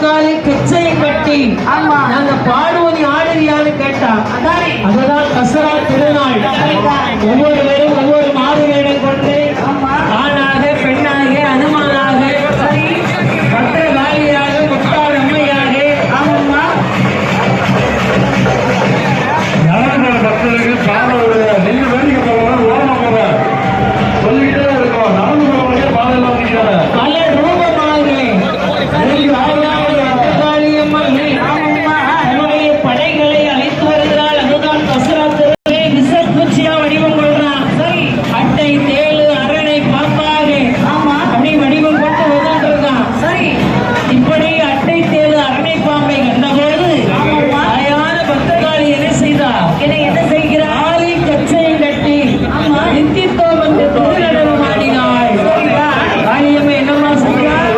காலை கச்சையை கட்டி நாங்க பாடுவதை ஆடுறியான்னு கேட்டா அதுதான் தசரா திருநாள். ஒவ்வொருவரும் ஒவ்வொரு மாறு வேடம் கொண்டு ஆணாக பெண்ணாக அனுமானாக பத்திரகாளியாக முத்தாள் அம்மையாக பக்தர்களுக்கு பாடல் நெல் வேண்டிக்க போவாங்க, ஓரமா போவேன் சொல்லிக்கிட்டே இருக்கோம். நானும் பாடலாம் பல ரூபமாக தன்னுடைய படைகளை அழைத்து வருகிறாள். அதுதான் தசரா திருநாளை விசற்பூச்சியா வடிவம் கொள்றான். அட்டை தேழு அரணை பாம்பாக அப்படி வடிவம் கொண்டு வந்துருக்கான். இப்படி அட்டை தேழு அரணை பாம்பை கண்டபோது தாயான பத்திரகாளி என்ன செய்தார்? என்ன செய்கிறார்? ஆளி கச்சையை கட்டி நித்தித்தோம் என்று திருநடனம் ஆடினாள். காளியம்மை என்னமா செய்கிறார்?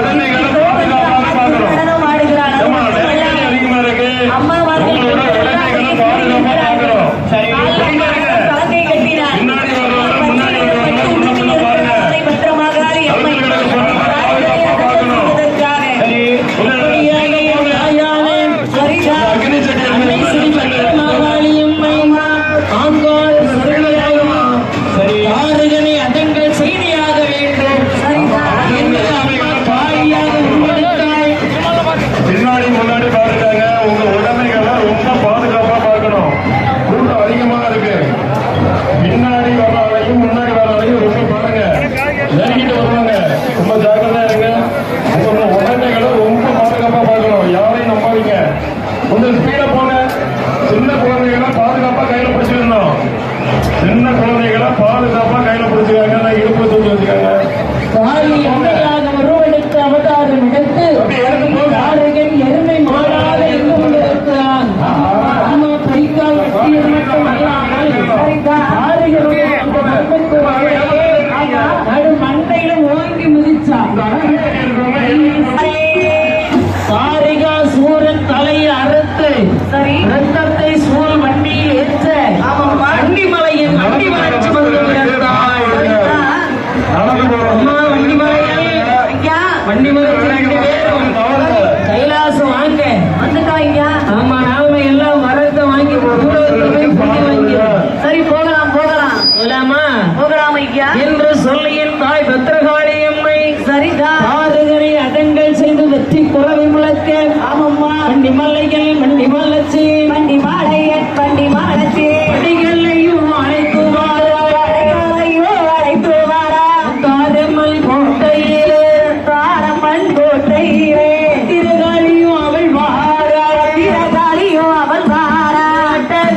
சின்ன குழந்தைகளை பாதுகாப்பா கையில பிடிச்சிருக்காங்க, இடுப்பு தூக்கி வச்சுக்காங்க. உருவெடுத்து அவதாரம் எடுத்து எருமை மாடாக இருந்து கொண்டிருக்கிறான். பைக்கால் கட்டியது மட்டும் நடு மண்டையிலும் ஓங்கி மிதிச்சான். சாரிகா சூரன் தலையை அறுத்து ரத்தத்தை சூழ் வண்டியில் ஏற்ற வண்டிமலையின் வண்டி வளர்ச்சி வண்டிமலையில் 2 பேரும் கைலாசம் வாங்க வந்துட்டாங்க. ஆமா, நாம எல்லாம் வரத்தை வாங்கி சரி போகலாம் போகலாம் என்று சொல்லியின் தாய் பத்திரகாளி அம்மை ஆறுகளை அடங்கல் செய்து வெற்றி குறவை முழக்க வண்டி மலைகள் வண்டி மலச்சி வண்டி மாலையன் படிகளையும் அழைத்துவாரா தாரம்மன் கோட்டையிலே திருகாளியும் அவள் வாரா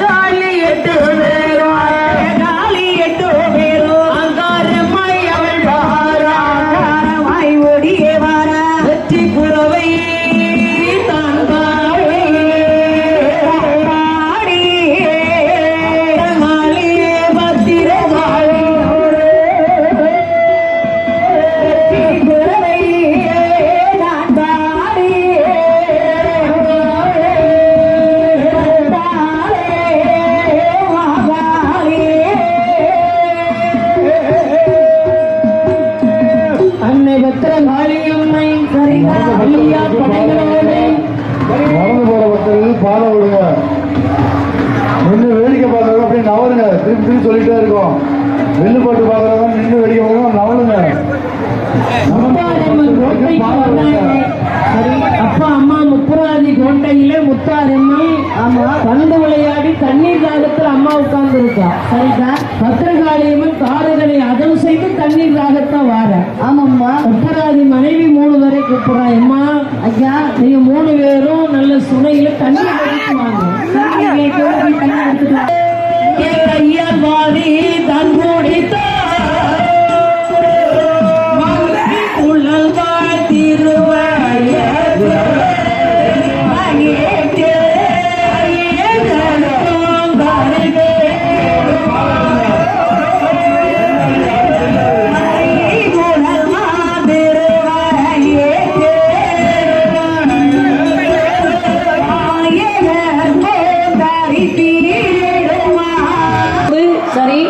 காளி 8 பேரும் அங்காரம்மாய் அவள் வாரா ஓடியே வாரா வெற்றி குறவை பாட விடுங்க, நின்று வேடிக்கை பார்க்கறவங்க அப்படியே நவருங்க. திருப்பி சொல்லிட்டே இருக்கோம். வெள்ளு போட்டு பார்க்கறவங்க நின்று வேடிக்கை பார்க்கறவங்க நவருங்க. அப்பா அம்மா முப்புராதி கோட்டையில முத்தாரம்மன் பந்து விளையாடி தண்ணீர் தாகத்தில் அம்மா உட்கார்ந்து இருக்கா. சரிதா? பத்திரகாளியம்மன் காடுகளை அதம் செய்து தண்ணீர் தாகத்தான் வார. ஆமாம்மா, முப்புராதி மனைவி 3 பேரை கூப்பிடுறா. அம்மா ஐயா, நீங்க 3 பேரும் நல்ல சுனையில தண்ணீர் எடுத்துவாங்க. தண்ணீர் எடுத்துட்டு கையால் வாரி தன் முடித்தா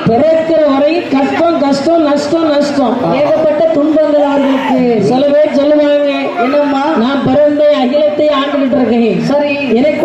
பிறக்கிற வரை கஷ்டம் கஷ்டம் நஷ்டம் நஷ்டம் ஏகப்பட்ட துன்பங்கள் அவர்களுக்கு. சில பேர் சொல்லுவாங்க, என்னம்மா நான் பிறந்த அகிலத்தை இருக்கேன். சரி. எனக்கு